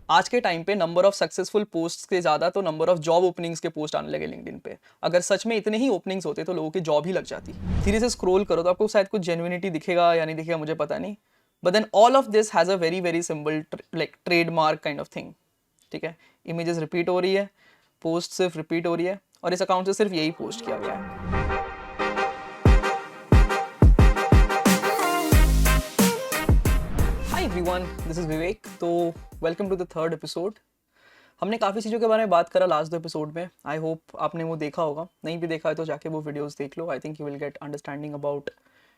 आज के टाइम पे नंबर ऑफ सक्सेसफुल पोस्ट्स के ज़्यादा तो नंबर ऑफ जॉब ओपनिंग्स के पोस्ट आने लगे लिंक्डइन पे। अगर सच में इतने ही ओपनिंग्स होते तो लोगों की जॉब ही लग जाती। धीरे से स्क्रॉल करो तो आपको शायद कुछ जेन्युइनिटी दिखेगा या नहीं दिखेगा, मुझे पता नहीं। But then all of this has a very very simple like trademark kind of thing. ठीक है, इमेजेस रिपीट हो रही है, पोस्ट सिर्फ रिपीट हो रही है, और इस अकाउंट से सिर्फ यही पोस्ट किया गया है। Hi everyone, this is Vivek. तो welcome to the third episode. हमने काफ़ी चीज़ों के बारे में बात करा लास्ट दो एपिसोड में। आई होप आपने वो देखा होगा, नहीं भी देखा है तो जाके वो वीडियोस देख लो। I think you will get understanding about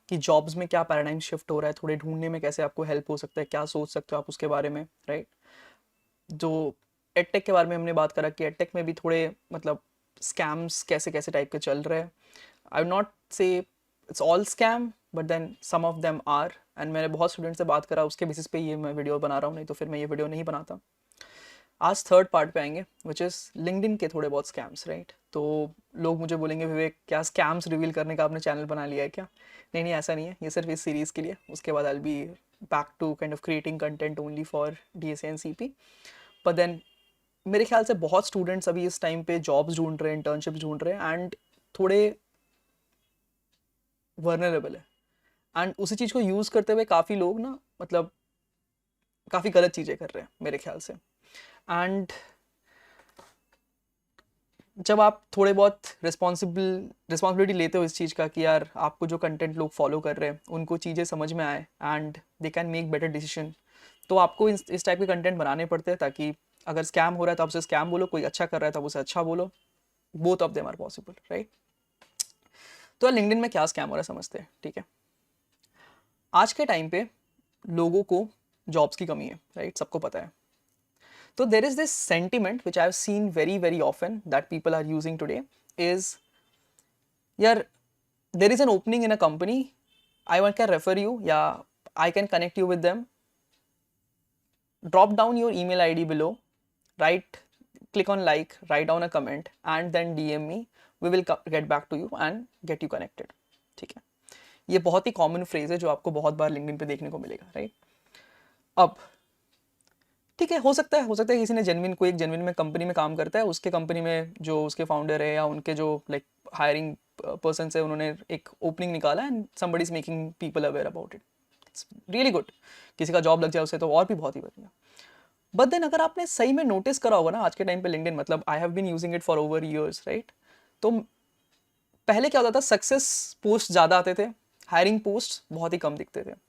कि जॉब्स में क्या पैराडाइम शिफ्ट हो रहा है, थोड़े ढूंढने में कैसे आपको हेल्प हो सकता है, क्या सोच सकते हो आप उसके बारे में, राइट। जो एडटेक के बारे में हमने बात करा कि एडटेक में भी थोड़े मतलब स्कैम्स कैसे कैसे टाइप के चल रहे हैं। I would not say it's all scam, but then some of them are. And मैंने बहुत स्टूडेंट से बात करा, उसके बेसिस पे ये मैं वीडियो बना रहा हूँ, नहीं तो फिर मैं ये वीडियो नहीं बनाता। आज थर्ड पार्ट पे आएंगे विच इज़ लिंक्डइन के थोड़े बहुत स्कैम्स, राइट। तो लोग मुझे बोलेंगे विवेक क्या स्कैम्स रिवील करने का आपने चैनल बना लिया है क्या? नहीं नहीं, ऐसा नहीं है, ये सिर्फ इस सीरीज़ के लिए। उसके बाद I be back to kind of creating content only for DSA and CP। But then मेरे ख्याल से बहुत स्टूडेंट्स अभी इस टाइम पे जॉब्स ढूंढ रहे हैं, इंटर्नशिप ढूंढ रहे हैं, एंड थोड़े वर्नरेबल है। एंड उसी चीज़ को यूज़ करते हुए काफ़ी लोग ना मतलब काफ़ी गलत चीज़ें कर रहे हैं मेरे ख्याल से। एंड जब आप थोड़े बहुत रिस्पॉन्सिबिलिटी लेते हो इस चीज़ का कि यार आपको जो कंटेंट लोग फॉलो कर रहे हैं उनको चीज़ें समझ में आए and they can make better decision, तो आपको इस टाइप के कंटेंट बनाने पड़ते हैं ताकि अगर स्कैम हो रहा है तो आप उसे स्कैम बोलो, कोई अच्छा कर रहा है तो आप उसे अच्छा बोलो। Both of them are possible, right. तो लिंक्डइन में क्या स्कैम हो रहा है समझते हैं, ठीक है। आज के टाइम पे लोगों को जॉब्स की कमी है, राइट, सबको पता है। So there is this sentiment which I've seen very very often that people are using today is, yaar, there is an opening in a company, I can refer you, yeah, I can connect you with them, drop down your email ID below, write, click on like, write down a comment and then DM me, we will get back to you and get you connected। ठीक है, ये बहुत ही common phrase है जो आपको बहुत बार LinkedIn पे देखने को मिलेगा, राइट। अब ठीक है, हो सकता है किसी ने जेनविन, कोई एक जेनविन में कंपनी में काम करता है, उसके कंपनी में जो उसके फाउंडर है या उनके जो लाइक हायरिंग पर्सन है, उन्होंने एक ओपनिंग निकाला and somebody is making people aware about it. It's really good, किसी का जॉब लग जाए उसे तो और भी बहुत ही बढ़िया। बट देन अगर आपने सही में नोटिस करा होगा ना, आज के टाइम पे लिंक्डइन, मतलब I have been using it for over years, right. तो पहले क्या होता था, सक्सेस पोस्ट ज़्यादा आते थे, हायरिंग पोस्ट बहुत ही कम दिखते थे।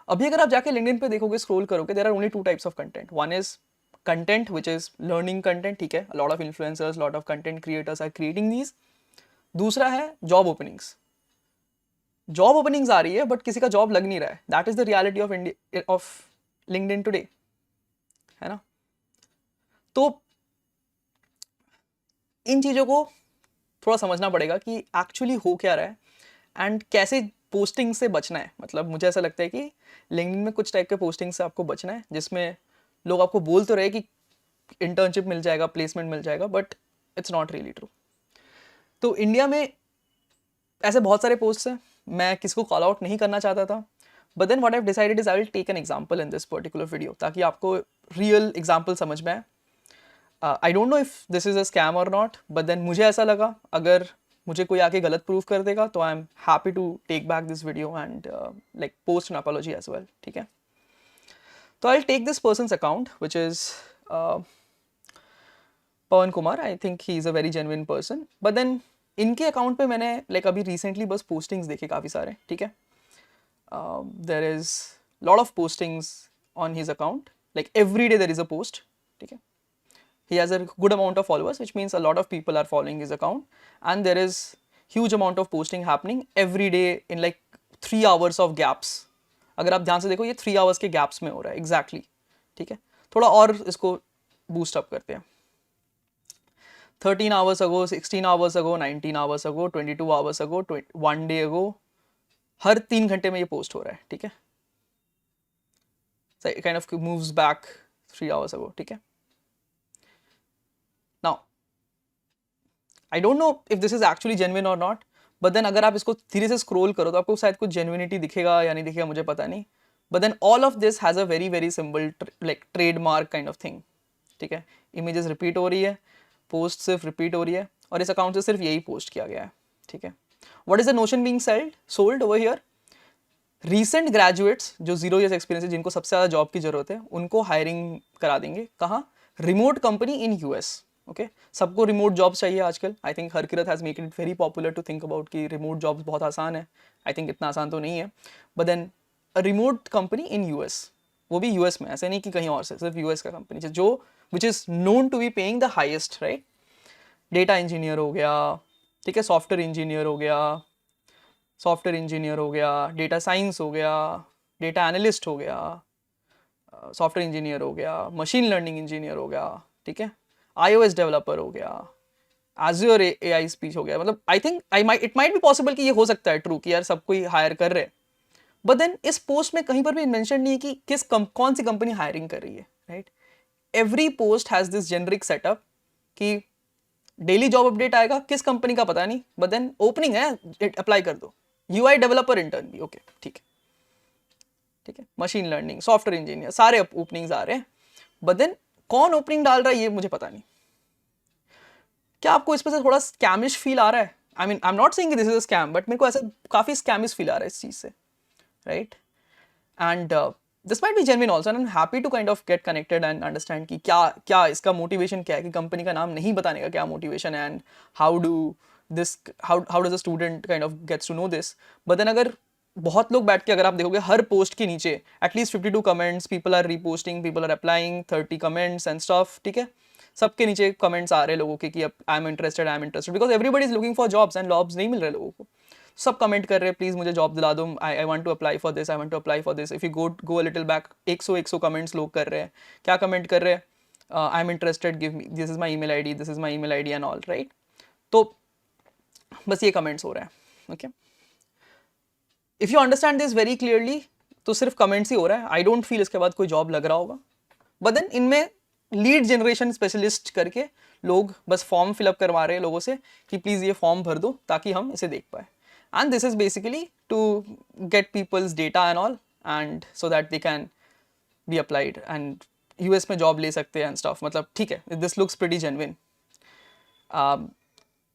अभी अगर आप जाके लिंक्डइन पे देखोगे, स्क्रॉल करोगे, there are only two types of content. One is content which is learning content, ठीक है, lot of influencers, lot of content creators are creating these. दूसरा है जॉब ओपनिंग्स। जॉब ओपनिंग्स आ रही है बट किसी का जॉब लग नहीं रहा है। That is the reality of India, of LinkedIn today, है ना। तो इन चीज़ों को थोड़ा समझना पड़ेगा कि एक्चुअली हो क्या रहा है एंड कैसे पोस्टिंग से बचना है। मतलब मुझे ऐसा लगता है कि लिंक्डइन में कुछ टाइप के पोस्टिंग से आपको बचना है जिसमें लोग आपको बोल तो रहे कि इंटर्नशिप मिल जाएगा, प्लेसमेंट मिल जाएगा, but it's not really true. तो इंडिया में ऐसे बहुत सारे पोस्ट हैं, मैं किसी को कॉल आउट नहीं करना चाहता था, but then what I have decided is I will take an example in this particular video ताकि आपको रियल एग्जांपल समझ में आए। I don't know if this is a scam और नॉट, बट देन मुझे ऐसा लगा अगर मुझे कोई आके गलत प्रूफ कर देगा तो I am happy to take back this video and like post an apology as well, ठीक है। तो I will take this person's account which is Pawan Kumar. I think he is a very genuine person, but then इनके account पे मैंने like अभी recently बस postings देखे काफ़ी सारे, ठीक है। There is lot of postings on his account, like every day there is a post, ठीक है। He has a good amount of followers, which means a lot of people are following his account, and there is huge amount of posting happening every day in like 3 hours of gaps। अगर आप ध्यान से देखो ये 3 hours के gaps में हो रहा है exactly, ठीक है। थोड़ा और इसको boost up करते हैं। 13 hours ago, 16 hours ago, 19 hours ago, 22 hours ago, 1 day ago, हर 3 घंटे में ये पोस्ट हो रहा है, ठीक है। So it kind of moves back 3 hours ago, ठीक है। Now I don't know if this is actually genuine और नॉट, बट देन अगर आप इसको धीरे से स्क्रॉल करो तो आपको शायद कुछ जेन्युइनिटी दिखेगा या नहीं दिखेगा, मुझे पता नहीं। But then all of this has a very very simple like trademark kind of thing, ठीक है। इमेजेस रिपीट हो रही है, पोस्ट सिर्फ रिपीट हो रही है, और इस अकाउंट से सिर्फ यही पोस्ट किया गया है, ठीक है। What is the notion being sold over here? Recent graduates जो 0 ईयर्स एक्सपीरियंस है, जिनको सबसे ज़्यादा जॉब की जरूरत है, उनको हायरिंग करा देंगे। कहाँ? Remote company in US, okay. सबको रिमोट जॉब्स चाहिए आजकल। I think Harkirat has make it very popular to think about कि रिमोट जॉब्स बहुत आसान है। आई थिंक इतना आसान तो नहीं है, but then a remote company in US, वो भी यूएस में, ऐसे नहीं कि कहीं और से, सिर्फ यूएस का कंपनी जो which is known to be paying the highest, right. Data engineer हो गया, ठीक है, सॉफ्टवेयर इंजीनियर हो गया, डेटा साइंस हो गया, डेटा एनालिस्ट हो गया, सॉफ्टवेयर इंजीनियर हो गया, मशीन लर्निंग इंजीनियर हो गया, ठीक है, iOS डेवलपर हो गया, Azure AI स्पीच हो गया। मतलब I think it might be possible कि ये हो सकता है ट्रू कि यार सब कोई हायर कर रहे हैं, बट देन इस पोस्ट में कहीं पर भी मेंशन नहीं है कि कौन सी कंपनी हायरिंग कर रही है, right. Every post has this generic setup कि डेली जॉब अपडेट आएगा, किस कंपनी का पता नहीं, बट देन ओपनिंग है, अप्लाई कर दो। UI डेवलपर इंटर्न भी, ओके ठीक है, ठीक है, मशीन लर्निंग, सॉफ्टवेयर इंजीनियर, सारे ओपनिंग्स आ रहे हैं, बट देन कौन ओपनिंग डाल रहा है ये मुझे पता नहीं। क्या आपको इस पर से थोड़ा स्कैमिश फील आ रहा है? I mean I am not saying this is a scam, but मेरे को ऐसा काफी स्कैमिश फील आ रहा है इस चीज से, right. And this might be genuine also, and I am happy to kind of get connected and understand कि क्या क्या इसका मोटिवेशन क्या है, कि कंपनी का नाम नहीं बताने का क्या मोटिवेशन है, and how do this how does a student kind of gets to know this. But then अगर बहुत लोग बैठ के, अगर आप देखोगे हर पोस्ट के नीचे at least 52 comments, people are reposting, people are applying, 30 comments and stuff, ठीक है। सबके नीचे कमेंट्स आ रहे हैं लोगों के कि आई am interested, because everybody is looking for jobs and jobs नहीं मिल रहे लोगों को। सब कमेंट कर रहे हैं, प्लीज मुझे जॉब दिला दो, I want to apply for this, I want to apply for this. If you go little back, 100 comments लोग कर रहे हैं। क्या कमेंट कर रहे हैं? I am interested, give me, this is my email ID, this is my email ID and all, right. तो बस ये कमेंट्स हो रहे हैं, okay. If you understand this very clearly, तो सिर्फ कमेंट्स ही हो रहा है, आई डोंट फील इसके बाद कोई जॉब लग रहा होगा। बट देन इनमें लीड जनरेशन स्पेशलिस्ट करके लोग बस फॉर्म फिलअप करवा रहे हैं लोगों से कि प्लीज ये फॉर्म भर दो ताकि हम इसे देख पाए, and this is basically to get people's data and all, and so that they can be applied and US में जॉब ले सकते हैं एंड स्टफ। मतलब ठीक है, this looks pretty genuine.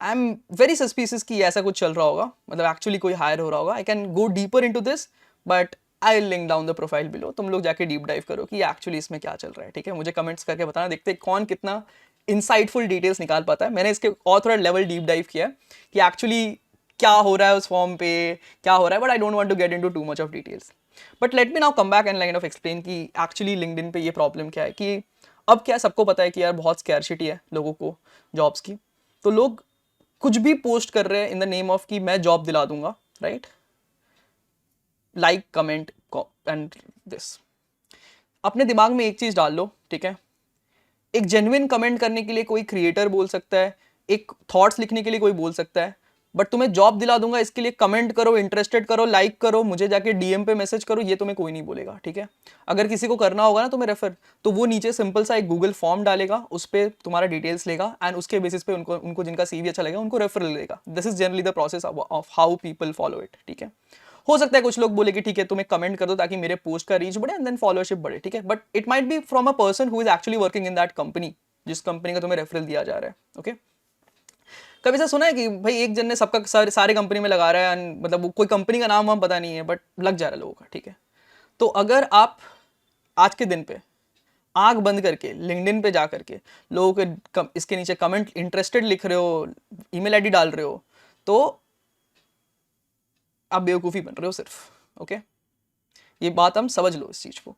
I am very suspicious कि ऐसा कुछ चल रहा होगा, मतलब एक्चुअली कोई हायर हो रहा होगा। I can go deeper into this, but I will link down the profile below, तुम लोग जाके डीप डाइव करो कि एक्चुअली इसमें क्या चल रहा है, ठीक है। मुझे कमेंट्स करके बताना, देखते कौन कितना इंसाइटफुल डिटेल्स निकाल पाता है। मैंने इसके और थोड़ा लेवल डीप डाइव किया है कि एक्चुअली क्या हो रहा है उस फॉर्म पे, क्या हो रहा है, but I don't want to get into too much of details. But let me now come back and like of explain कि एक्चुअली लिंक्डइन पे ये प्रॉब्लम क्या है। कि अब क्या सबको पता है कि यार बहुत स्कैर्सिटी है लोगों को जॉब्स की, तो लोग कुछ भी पोस्ट कर रहे हैं इन द नेम ऑफ कि मैं जॉब दिला दूंगा, right. Like, comment and this. अपने दिमाग में एक चीज डाल लो, ठीक है। एक जेन्युइन कमेंट करने के लिए कोई क्रिएटर बोल सकता है, एक थॉट्स लिखने के लिए कोई बोल सकता है, बट तुम्हें जॉब दिला दूंगा इसके लिए कमेंट करो, इंटरेस्टेड करो, लाइक करो, मुझे जाके DM पे मैसेज करो, ये तुम्हें कोई नहीं बोलेगा, ठीक है। अगर किसी को करना होगा ना तुम्हें रेफर, तो वो नीचे सिंपल सा एक गूगल फॉर्म डालेगा, उस पर तुम्हारा डिटेल्स लेगा, एंड उसके बेसिस पे उनको जिनका CV अच्छा लगेगा उनको रेफरल देगा। This is generally the process of how people follow it, ठीक है। हो सकता है कुछ लोग बोले कि ठीक है तुम्हें कमेंट कर दो ताकि मेरे पोस्ट का रीच बढ़े एंड देन फॉलोअरशिप बढ़े, ठीक है। But it might be from a person who is actually working in that company, जिस कंपनी का तुम्हें रेफरल दिया जा रहा है, ओके। कभी ऐसा सुना है कि भाई एक जन ने सबका सारे कंपनी में लगा रहा है, मतलब कोई कंपनी का नाम हम पता नहीं है, बट लग जा रहा है लोगों का, ठीक है। तो अगर आप आज के दिन पे आंख बंद करके लिंक्डइन पे जा करके लोगों के इसके नीचे कमेंट इंटरेस्टेड लिख रहे हो, ईमेल ID डाल रहे हो, तो आप बेवकूफ़ी बन रहे हो सिर्फ, ओके। ये बात हम समझ लो इस चीज़ को।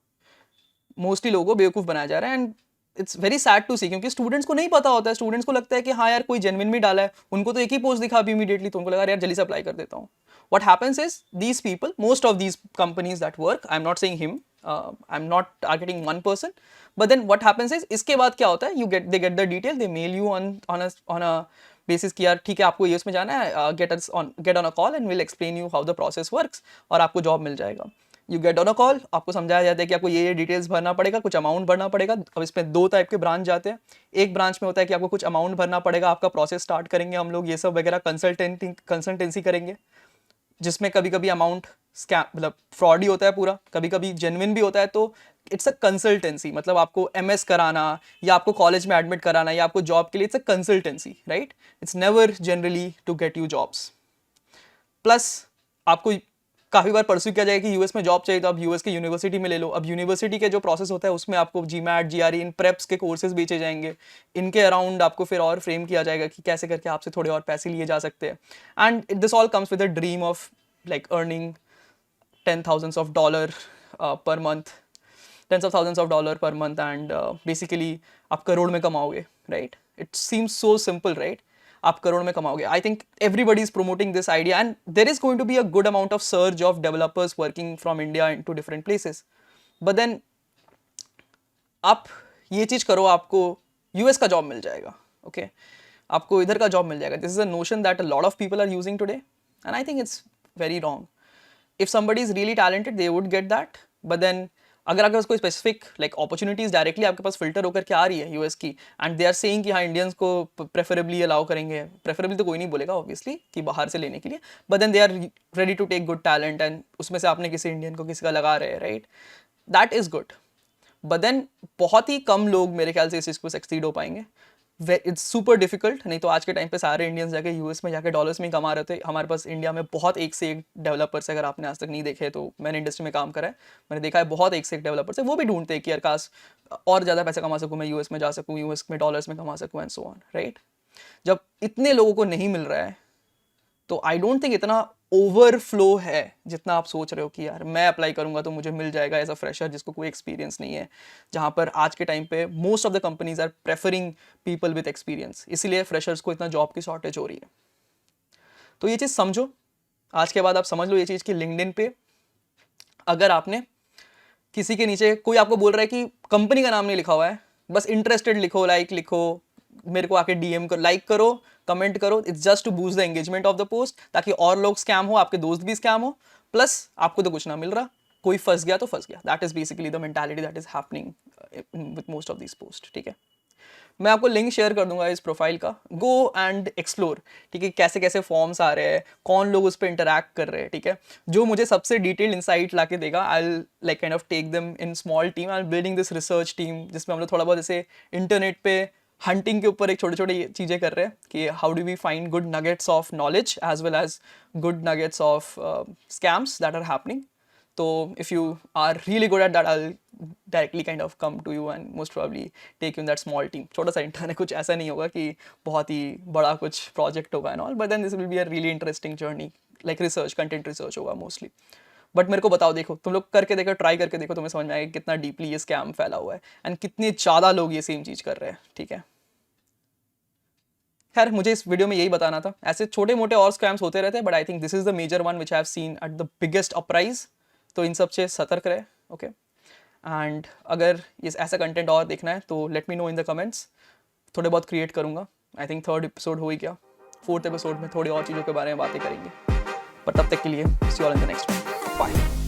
मोस्टली लोगों को बेवकूफ़ बनाया जा रहा है, and it's very sad to see, क्योंकि स्टूडेंट्स को नहीं पता होता है। स्टूडेंट्स को लगता है कि हाँ यार कोई जेन्युइन में डाला है, उनको तो एक ही पोस्ट दिखा अभी इमीडिएटली, तो उनको लगा यार जल्दी से अप्लाई कर देता हूँ। What happens is these people, most of these companies that work, I'm not saying him, I'm not targeting one person, but then what happens is इसके बाद क्या होता है, they get the detail, they mail you on a basis कि यार ठीक है आपको ये उसमें जाना है, get on a call and we'll explain you how the process works, और आपको जॉब मिल जाएगा। You get on a call, आपको समझाया जाता है कि आपको ये डिटेल्स भरना पड़ेगा, कुछ अमाउंट भरना पड़ेगा। अब इसमें 2 टाइप के ब्रांच जाते हैं। एक ब्रांच में होता है कि आपको कुछ अमाउंट भरना पड़ेगा, आपका प्रोसेस स्टार्ट करेंगे हम लोग, ये सब वगैरह कंसल्टेंसी करेंगे। जिसमें कभी कभी अमाउंट स्कैम मतलब फ्रॉड ही होता है पूरा, कभी कभी जेन्युइन भी होता है। तो इट्स अ कंसल्टेंसी, मतलब आपको एमएस कराना या आपको कॉलेज में एडमिट कराना या आपको जॉब के लिए, it's a consultancy, right. It's never generally to get you jobs. Plus आपको काफ़ी बार परस्यू किया जाएगा कि यूएस में जॉब चाहिए तो आप यूएस के यूनिवर्सिटी में ले लो। अब यूनिवर्सिटी के जो प्रोसेस होता है उसमें आपको जीमैट, जीआरई, इन प्रेप्स के कोर्सेज बेचे जाएंगे। इनके अराउंड आपको फिर और फ्रेम किया जाएगा कि कैसे करके आपसे थोड़े और पैसे लिए जा सकते हैं। And this all comes with a dream of like earning $10,000 per month, $10,000 per month, and basically आप करोड़ में कमाओगे, right? It seems so simple, right? आप करोड़ में कमाओगे. I think everybody is promoting this idea, and there is going to be a good amount of surge of developers working from India into different places. But then आप ये चीज़ करो, आपको US का job मिल जाएगा, okay आपको इधर का जॉब मिल जाएगा. This is a notion that a lot of people are using today, and I think it's very wrong. If somebody is really talented they would get that, but then अगर उसको specific like opportunities directly आपके pass filter होकर के आ रही है US की, and they are saying कि हाँ इंडियंस को प्रेफरेबली अलाउ करेंगे, प्रेफरेबली तो कोई नहीं बोलेगा ऑब्वियसली कि बाहर से लेने के लिए, but then they are ready to take good talent, and उसमें से आपने किसी इंडियन को किसी का लगा रहे हैं, right, that is good. But then बहुत ही कम लोग मेरे ख्याल से इस चीज़ को सक्सीड हो पाएंगे. It's super difficult. नहीं तो आज के टाइम पे सारे इंडियंस जाके यूएस में जाके डॉलर्स में ही कमा रहे थे. हमारे पास इंडिया में बहुत एक से एक डेवलपर्स, अगर आपने आज तक नहीं देखे तो मैंने इंडस्ट्री में काम करा है, मैंने देखा है बहुत एक से एक डेवलपर्स है, वो भी ढूंढते हैं कि यार काश और ज़्यादा पैसे कमा सकूँ, मैं यूएस में जा सकूँ, यूएस में डॉलर्स में कमा सकूँ, एंड सो ऑन, राइट. जब इतने लोगों को नहीं मिल रहा है तो आई डोंट थिंक इतना ओवरफ्लो है जितना आप सोच रहे हो कि यार मैं अप्लाई करूंगा तो मुझे मिल जाएगा एज अ फ्रेशर जिसको कोई एक्सपीरियंस नहीं है. जहां पर आज के टाइम पे most of the companies are preferring people with experience, इसीलिए फ्रेशर्स को इतना जॉब की शॉर्टेज हो रही है. तो ये चीज़ समझो, आज के बाद आप समझ लो ये चीज़ कि लिंक्डइन पे अगर आपने किसी के नीचे कोई आपको बोल रहा है कि कंपनी का नाम नहीं लिखा हुआ है, बस इंटरेस्टेड लिखो, लाइक लिखो, मेरे को आके डीएम करो, लाइक करो, कमेंट करो, it's just to boost the engagement of the post, ताकि और लोग स्कैम हो, आपके दोस्त भी स्कैम हो, प्लस आपको तो कुछ ना मिल रहा, कोई फंस गया तो फंस गया. That is basically the mentality that is happening with most of this post. ठीक है, मैं आपको लिंक शेयर कर दूंगा इस प्रोफाइल का, गो एंड एक्सप्लोर. ठीक है, कैसे कैसे फॉर्म्स आ रहे हैं, कौन लोग उस पर इंटरैक्ट कर रहे हैं. ठीक है, जो मुझे सबसे डिटेल्ड इंसाइट ला के देगा, I like kind of take them in small team, I am building this research team जिसमें हम लोग थोड़ा बहुत जैसे इंटरनेट पे हंटिंग के ऊपर एक छोटे छोटे चीज़ें कर रहे हैं कि how do we find good nuggets of knowledge as well as good nuggets of scams that are happening. तो if you are really good at that, I'll directly kind of come to you and most probably take you in that small team. छोटा सा intern है, कुछ ऐसा नहीं होगा कि बहुत ही बड़ा कुछ प्रोजेक्ट होगा and all, but then this will be a really interesting journey, like research, content research होगा mostly. बट मेरे को बताओ, देखो तुम लोग करके देखो, ट्राई करके देखो, तुम्हें समझ में आएगा कितना डीपली ये स्कैम फैला हुआ है एंड कितने ज़्यादा लोग ये सेम चीज़ कर रहे हैं. ठीक है, खैर मुझे इस वीडियो में यही बताना था. ऐसे छोटे मोटे और स्कैम्स होते रहते हैं, but I think this is the major one which I have seen at the biggest uprise. तो इन सब से सतर्क रहे, ओके. एंड अगर ये ऐसा कंटेंट और देखना है तो let me know in the comments, थोड़े बहुत क्रिएट करूँगा. आई थिंक 3rd एपिसोड हो ही गया, 4th एपिसोड में थोड़ी और चीज़ों के बारे में बातें करेंगे. पर तब तक के लिए see you all in the next one. Bye.